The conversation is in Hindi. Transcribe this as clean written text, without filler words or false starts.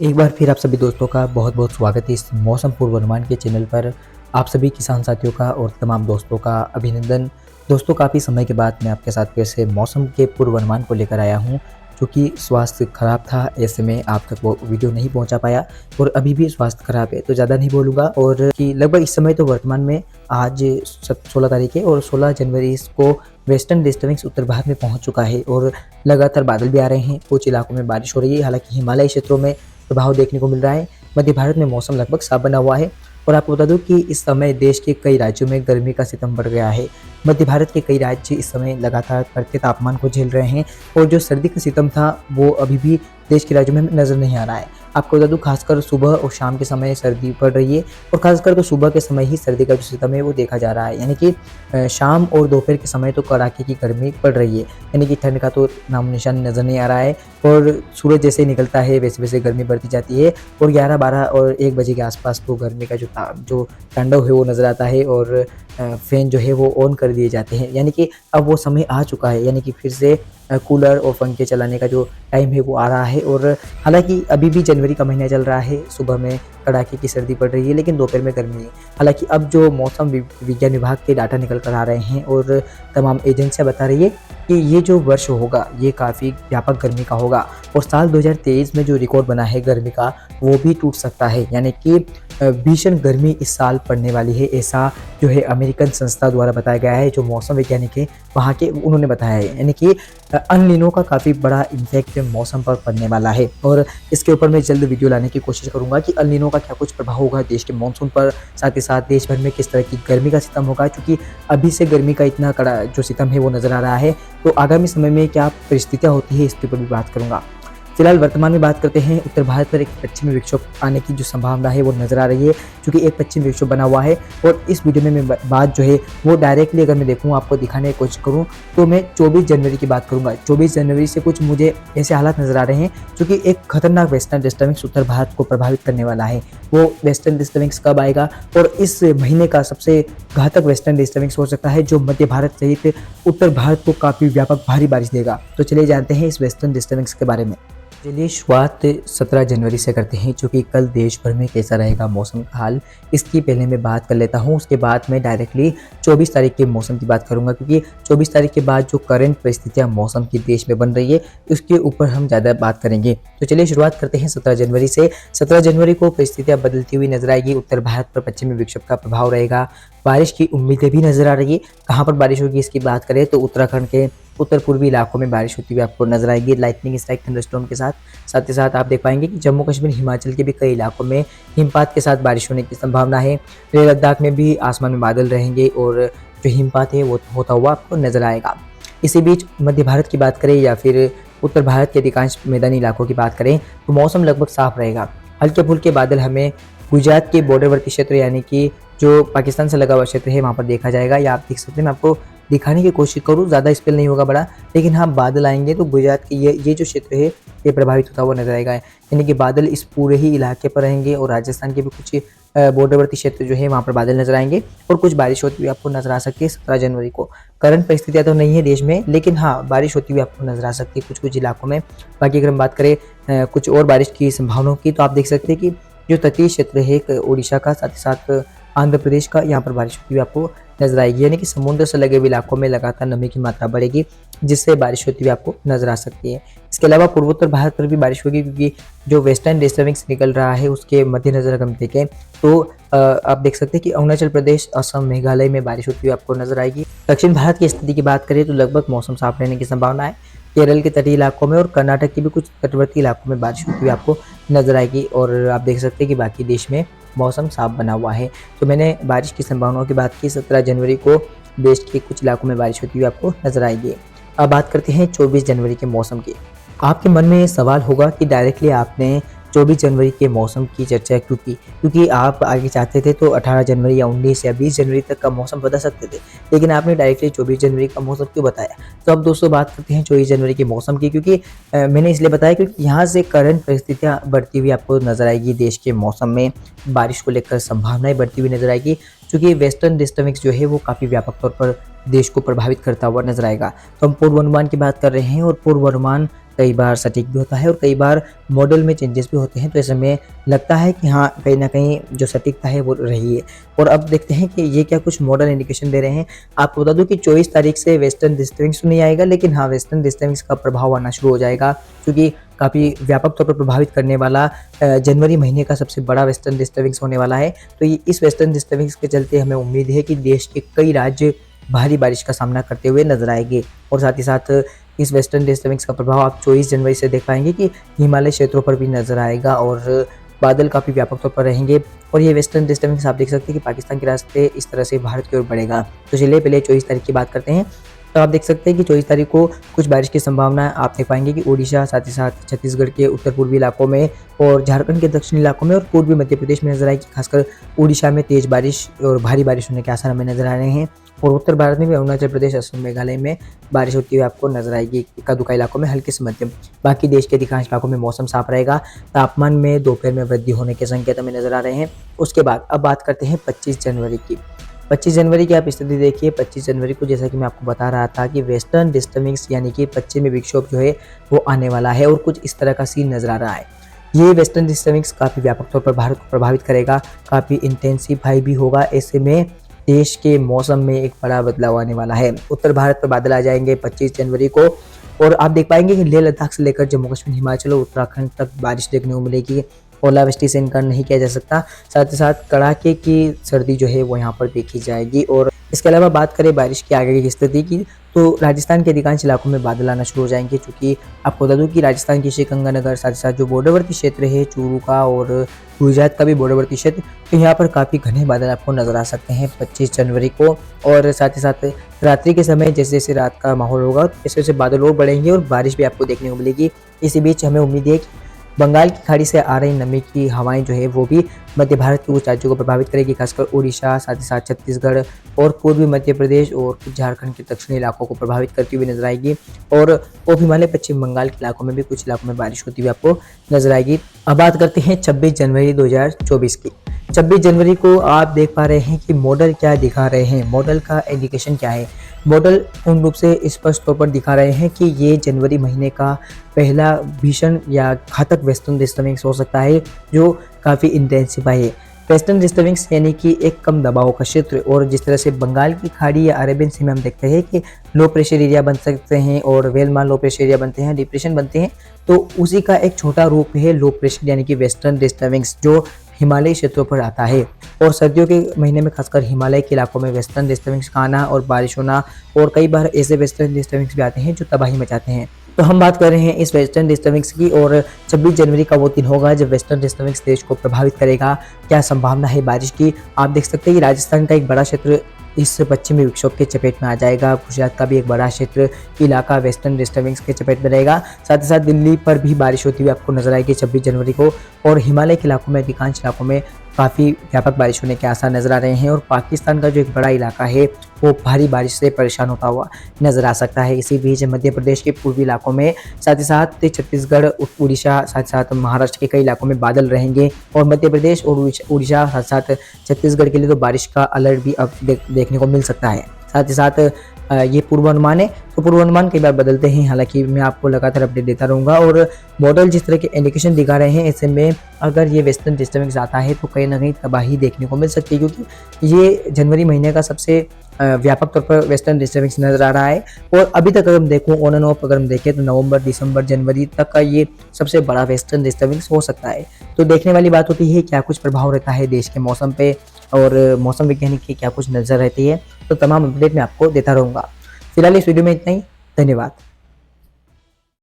एक बार फिर आप सभी दोस्तों का बहुत बहुत स्वागत है इस मौसम पूर्वानुमान के चैनल पर। आप सभी किसान साथियों का और तमाम दोस्तों का अभिनंदन। दोस्तों, काफ़ी समय के बाद मैं आपके साथ फिर से मौसम के पूर्वानुमान को लेकर आया हूं। क्योंकि स्वास्थ्य ख़राब था, ऐसे में आप तक वो वीडियो नहीं पहुंचा पाया और अभी भी स्वास्थ्य ख़राब है तो ज़्यादा नहीं बोलूँगा। और कि लगभग इस समय तो वर्तमान में आज 16 तारीख है और 16 जनवरी को वेस्टर्न डिस्टर्बेंस उत्तर भारत में पहुंच चुका है और लगातार बादल भी आ रहे हैं। कुछ इलाकों में बारिश हो रही है, हालांकि हिमालयी क्षेत्रों में प्रभाव देखने को मिल रहा है। मध्य भारत में मौसम लगभग साफ बना हुआ है और आपको बता दूं कि इस समय देश के कई राज्यों में गर्मी का सितम बढ़ गया है। मध्य भारत के कई राज्य इस समय लगातार बढ़ते तापमान को झेल रहे हैं और जो सर्दी का सितम था वो अभी भी देश के राज्यों में नज़र नहीं आ रहा है। आपको बता दूं, खासकर सुबह और शाम के समय सर्दी पड़ रही है और खासकर तो सुबह के समय ही सर्दी का जो सितम है वो देखा जा रहा है। यानी कि शाम और दोपहर के समय तो कड़ाके की गर्मी पड़ रही है, यानी कि ठंड का तो नाम निशान नज़र नहीं आ रहा है। और सूरज जैसे निकलता है वैसे वैसे गर्मी बढ़ती जाती है और 11, 12 और 1 बजे के आसपास तो गर्मी का जो तांडव है वो नज़र आता है और फ़ैन जो है वो ऑन कर दिए जाते हैं। यानी कि अब वो समय आ चुका है, यानी कि फिर से कूलर और पंखे चलाने का जो टाइम है वो आ रहा है। और हालांकि अभी भी जनवरी का महीना चल रहा है, सुबह में कड़ाके की सर्दी पड़ रही है लेकिन दोपहर में गर्मी है। हालांकि अब जो मौसम विज्ञान विभाग के डाटा निकल कर आ रहे हैं और तमाम एजेंसियां बता रही है कि ये जो वर्ष होगा ये काफ़ी व्यापक गर्मी का होगा और साल 2023 में जो रिकॉर्ड बना है गर्मी का वो भी टूट सकता है। यानी कि भीषण गर्मी इस साल पड़ने वाली है, ऐसा जो है अमेरिकन संस्था द्वारा बताया गया है। जो मौसम वैज्ञानिक है वहाँ के उन्होंने बताया है, यानी कि अनलिनो का काफ़ी बड़ा इम्पैक्ट मौसम पर पड़ने वाला है। और इसके ऊपर मैं जल्द वीडियो लाने की कोशिश करूंगा कि अनलिनो का क्या कुछ प्रभाव होगा देश के मानसून पर, साथ ही साथ देश भर में किस तरह की गर्मी का सितम होगा। क्योंकि अभी से गर्मी का इतना कड़ा जो सितम है वो नज़र आ रहा है, तो आगामी समय में क्या परिस्थितियाँ होती है इसके ऊपर भी बात करूँगा। फिलहाल वर्तमान में बात करते हैं, उत्तर भारत पर एक पश्चिमी विक्षोभ आने की जो संभावना है वो नज़र आ रही है, क्योंकि एक पश्चिमी विक्षोभ बना हुआ है। और इस वीडियो में मैं बात जो है वो डायरेक्टली अगर मैं देखूँ, आपको दिखाने की कोशिश करूँ तो मैं 24 जनवरी की बात करूँगा। 24 जनवरी से कुछ मुझे ऐसे हालात नज़र आ रहे हैं क्योंकि एक खतरनाक वेस्टर्न डिस्टर्बेंस उत्तर भारत को प्रभावित करने वाला है। वो वेस्टर्न डिस्टर्बेंस कब आएगा और इस महीने का सबसे घातक वेस्टर्न डिस्टर्बेंस हो सकता है जो मध्य भारत सहित उत्तर भारत को काफ़ी व्यापक भारी बारिश देगा। तो चलिए जानते हैं इस वेस्टर्न डिस्टर्बेंस के बारे में। चलिए शुरुआत 17 जनवरी से करते हैं, क्योंकि कल देश भर में कैसा रहेगा मौसम का हाल इसकी पहले मैं बात कर लेता हूं। उसके बाद मैं डायरेक्टली 24 तारीख के मौसम की बात करूंगा, क्योंकि 24 तारीख के बाद जो करंट परिस्थितियां मौसम की देश में बन रही है उसके ऊपर हम ज़्यादा बात करेंगे। तो चलिए शुरुआत करते हैं 17 जनवरी से। 17 जनवरी को परिस्थितियाँ बदलती हुई नजर आएगी। उत्तर भारत पर पश्चिमी विक्षोभ का प्रभाव रहेगा, बारिश की उम्मीदें भी नजर आ रही है। कहाँ पर बारिश होगी इसकी बात करें तो उत्तराखंड के उत्तर पूर्वी इलाकों में बारिश होती हुई आपको नजर आएगी, लाइटनिंग स्ट्राइक थंडरस्टॉर्म के साथ। साथ ही साथ आप देख पाएंगे कि जम्मू कश्मीर हिमाचल के भी कई इलाकों में हिमपात के साथ बारिश होने की संभावना है। लेह लद्दाख में भी आसमान में बादल रहेंगे और जो हिमपात है वो होता हुआ आपको नजर आएगा। इसी बीच मध्य भारत की बात करें या फिर उत्तर भारत के अधिकांश मैदानी इलाकों की बात करें तो मौसम लगभग साफ रहेगा। हल्के फुल्के बादल हमें गुजरात के बॉर्डरवर्ती क्षेत्र, यानी कि जो पाकिस्तान से लगा हुआ क्षेत्र है वहाँ पर देखा जाएगा। या आप देख सकते हैं, मैं आपको दिखाने की कोशिश करूँ, ज़्यादा स्पेल नहीं होगा बड़ा, लेकिन हाँ बादल आएंगे तो गुजरात के ये जो क्षेत्र है ये प्रभावित होता हुआ नजर आएगा। यानी कि बादल इस पूरे ही इलाके पर रहेंगे और राजस्थान के भी कुछ बॉर्डरवर्ती क्षेत्र जो है वहाँ पर बादल नजर आएंगे और कुछ बारिश होती हुई आपको नजर आ सकती है 17 जनवरी को। करंट परिस्थितियाँ तो नहीं है देश में, लेकिन हाँ बारिश होती हुई आपको नजर आ सकती है कुछ कुछ इलाकों में। बाकी अगर हम बात करें कुछ और बारिश की संभावनाओं की, तो आप देख सकते हैं कि जो तटीय क्षेत्र है उड़ीसा का, साथ ही साथ आंध्र प्रदेश का, यहाँ पर बारिश होती हुई आपको नजर आएगी। यानी कि समुद्र से लगे हुए इलाकों में लगातार नमी की मात्रा बढ़ेगी, जिससे बारिश होती हुई आपको नजर आ सकती है। इसके अलावा पूर्वोत्तर भारत पर भी बारिश होगी, क्योंकि जो वेस्टर्न डिस्टर्बेंस निकल रहा है उसके मद्देनजर अगर हम देखें तो आप देख सकते हैं कि अरुणाचल प्रदेश, असम, मेघालय में बारिश होती हुई आपको नजर आएगी। दक्षिण भारत की स्थिति की बात करें तो लगभग मौसम साफ रहने की संभावना है। केरल के तटीय इलाकों में और कर्नाटक के भी कुछ तटवर्ती इलाकों में बारिश होती हुई आपको नजर आएगी। और आप देख सकते हैं कि बाकी देश में मौसम साफ बना हुआ है। तो मैंने बारिश की संभावनाओं की बात की। 17 जनवरी को देश के कुछ इलाकों में बारिश होती हुई आपको नजर आएगी। अब बात करते हैं 24 जनवरी के मौसम की। आपके मन में सवाल होगा कि डायरेक्टली आपने 24 जनवरी के मौसम की चर्चा क्यों की, क्योंकि आप आगे चाहते थे तो 18 जनवरी या 19 या 20 जनवरी तक का मौसम बता सकते थे, लेकिन आपने डायरेक्टली 24 जनवरी का मौसम क्यों बताया। तो अब दोस्तों बात करते हैं 24 जनवरी के मौसम की, क्योंकि मैंने इसलिए बताया क्योंकि यहाँ से करंट परिस्थितियाँ बढ़ती हुई आपको नजर आएगी। देश के मौसम में बारिश को लेकर संभावनाएं बढ़ती हुई नजर आएगी, क्योंकि वेस्टर्न डिस्टर्बेंस जो है वो काफ़ी व्यापक तौर पर देश को प्रभावित करता हुआ नजर आएगा। तो हम पूर्वानुमान की बात कर रहे हैं और पूर्वानुमान कई बार सटीक भी होता है और कई बार मॉडल में चेंजेस भी होते हैं। तो ऐसे में लगता है कि हाँ, कहीं न कहीं जो सटीकता है वो रही है। और अब देखते हैं कि ये क्या कुछ मॉडल इंडिकेशन दे रहे हैं। आपको बता दूँ कि 24 तारीख से वेस्टर्न डिस्टर्बिंग्स तो नहीं आएगा, लेकिन हाँ, वेस्टर्न डिस्टर्बिंग्स का प्रभाव आना शुरू हो जाएगा, क्योंकि काफ़ी व्यापक तौर पर प्रभावित करने वाला जनवरी महीने का सबसे बड़ा वेस्टर्न डिस्टर्बिंग्स होने वाला है। तो ये इस वेस्टर्न डिस्टर्बिंग्स के चलते हमें उम्मीद है कि देश के कई राज्य भारी बारिश का सामना करते हुए नजर आएंगे। और साथ ही साथ इस वेस्टर्न डिस्टर्बिंग्स का प्रभाव आप 24 जनवरी से देख पाएंगे कि हिमालय क्षेत्रों पर भी नजर आएगा और बादल काफ़ी व्यापक तौर पर रहेंगे। और ये वेस्टर्न डिस्टर्बिंग्स आप देख सकते हैं कि पाकिस्तान के रास्ते इस तरह से भारत की ओर बढ़ेगा। तो चलिए पहले 24 तारीख की बात करते हैं। तो आप देख सकते हैं कि 24 तारीख को कुछ बारिश की संभावना आप देख पाएंगे कि ओडिशा, साथ ही साथ छत्तीसगढ़ के उत्तर पूर्वी इलाकों में और झारखंड के दक्षिणी इलाकों में और पूर्वी मध्य प्रदेश में नजर आएगी। खासकर ओडिशा में तेज बारिश और भारी बारिश होने के आसार हमें नजर आ रहे हैं। और उत्तर भारत में भी अरुणाचल प्रदेश, असम, मेघालय में बारिश होती हुई आपको नजर आएगी। इक्का दुक्का इलाकों में हल्की से मध्यम। बाकी देश के अधिकांश इलाकों में मौसम साफ रहेगा। तापमान में दोपहर में वृद्धि होने के संकेत हमें नजर आ रहे हैं। उसके बाद अब बात करते हैं 25 जनवरी की। 25 जनवरी की आप स्थिति देखिए। 25 जनवरी को जैसा कि मैं आपको बता रहा था कि वेस्टर्न डिस्टर्बिंग्स यानी कि पश्चिमी विक्षोभ जो है वो आने वाला है और कुछ इस तरह का सीन नजर आ रहा है। ये वेस्टर्न डिस्टर्बिंग्स काफ़ी व्यापक तौर पर भारत को प्रभावित करेगा, काफ़ी इंटेंसिफाई भी होगा। ऐसे में देश के मौसम में एक बड़ा बदलाव आने वाला है। उत्तर भारत पर बादल आ जाएंगे 25 जनवरी को और आप देख पाएंगे कि लेह लद्दाख से लेकर जम्मू कश्मीर, हिमाचल और उत्तराखंड तक बारिश देखने को मिलेगी। ओलावृष्टि से इनकार नहीं किया जा सकता। साथ ही साथ कड़ाके की सर्दी जो है वो यहाँ पर देखी जाएगी। और इसके अलावा बात करें बारिश की आगे की स्थिति की, तो राजस्थान के अधिकांश इलाकों में बादल आना शुरू हो जाएंगे, क्योंकि आपको बता दूं कि राजस्थान की श्रीगंगानगर, साथ ही साथ जो बॉर्डरवर्ती क्षेत्र है चूरू का और गुजरात का भी बॉर्डरवर्ती क्षेत्र, तो यहाँ पर काफ़ी घने बादल आपको नजर आ सकते हैं 25 जनवरी को। और साथ ही साथ रात्रि के समय जैसे जैसे रात का माहौल होगा वैसे वैसे बादल और बढ़ेंगे और बारिश भी आपको देखने को मिलेगी। इसी बीच हमें उम्मीद है कि बंगाल की खाड़ी से आ रही नमी की हवाएं जो है वो भी मध्य भारत के कुछ राज्यों को प्रभावित करेगी, खासकर ओडिशा, साथ ही साथ छत्तीसगढ़ और पूर्वी मध्य प्रदेश और कुछ झारखंड के दक्षिणी इलाकों को प्रभावित करती हुई नजर आएगी। और उप हिमालय पश्चिम बंगाल के इलाकों में भी कुछ इलाकों में बारिश होती हुई आपको नजर आएगी। अब बात करते हैं 26 जनवरी 2024 की। 26 जनवरी को आप देख पा रहे हैं कि मॉडल क्या दिखा रहे हैं, मॉडल का इंडिकेशन क्या है। मॉडल पूर्ण रूप से स्पष्ट तौर पर दिखा रहे हैं कि ये जनवरी महीने का पहला भीषण या घातक वेस्टर्न डिस्टर्बिंग्स हो सकता है जो काफ़ी इंटेंसिफाई है। वेस्टर्न डिस्टर्बिंग्स यानी कि एक कम दबाव का क्षेत्र, और जिस तरह से बंगाल की खाड़ी या अरेबियन सी में हम देखते हैं कि लो प्रेशर एरिया बन सकते हैं और वेलमान लो प्रेशर एरिया बनते हैं, डिप्रेशन बनते हैं, तो उसी का एक छोटा रूप है लो प्रेशर यानी कि वेस्टर्न डिस्टर्बिंग्स जो हिमालयी क्षेत्रों पर आता है। और सर्दियों के महीने में खासकर हिमालय के इलाकों में वेस्टर्न डिस्टर्बिंग्स का आना और बारिश होना, और कई बार ऐसे वेस्टर्न डिस्टर्बिंग्स भी आते हैं जो तबाही मचाते हैं। तो हम बात कर रहे हैं इस वेस्टर्न डिस्टर्बिंग्स की, और 26 जनवरी का वो दिन होगा जब वेस्टर्न डिस्टर्बिंग्स देश को प्रभावित करेगा। क्या संभावना है बारिश की, आप देख सकते हैं कि राजस्थान का एक बड़ा क्षेत्र इस पश्चिमी विक्षोभ के चपेट में आ जाएगा। गुजरात का भी एक बड़ा क्षेत्र इलाका वेस्टर्न डिस्टर्बिंग्स के चपेट में रहेगा। साथ ही साथ दिल्ली पर भी बारिश होती हुई आपको नजर आएगी 26 जनवरी को, और हिमालय के इलाकों में अधिकांश इलाकों में काफ़ी व्यापक बारिश होने के आसार नजर आ रहे हैं। और पाकिस्तान का जो एक बड़ा इलाका है वो भारी बारिश से परेशान होता हुआ नजर आ सकता है। इसी बीच मध्य प्रदेश के पूर्वी इलाकों में, साथ ही साथ छत्तीसगढ़, उड़ीसा, साथ ही साथ महाराष्ट्र के कई इलाकों में बादल रहेंगे। और मध्य प्रदेश और उड़ीसा साथ साथ छत्तीसगढ़ के लिए तो बारिश का अलर्ट भी अब देखने को मिल सकता है। साथ ही साथ ये पूर्वानुमान है, तो पूर्वानुमान कई बार बदलते हैं, हालांकि मैं आपको लगातार अपडेट देता रहूँगा। और मॉडल जिस तरह के इंडिकेशन दिखा रहे हैं, ऐसे में अगर ये वेस्टर्न डिस्टर्बिंग्स आता है तो कहीं ना कहीं तबाही देखने को मिल सकती है, क्योंकि ये जनवरी महीने का सबसे व्यापक तौर पर वेस्टर्न डिस्टर्बिंग्स नजर आ रहा है। और अभी तक अगर हम देखूँ ऑन एंड ऑफ अगर हम देखें तो नवंबर, दिसंबर, जनवरी तक का ये सबसे बड़ा वेस्टर्न डिस्टर्बिंग्स हो सकता है। तो देखने वाली बात होती है क्या कुछ प्रभाव रहता है देश के मौसम पे और मौसम वैज्ञानिक की क्या कुछ नजर रहती है। तो तमाम अपडेट मैं आपको देता रहूँगा। फिलहाल इस वीडियो में इतना ही, धन्यवाद।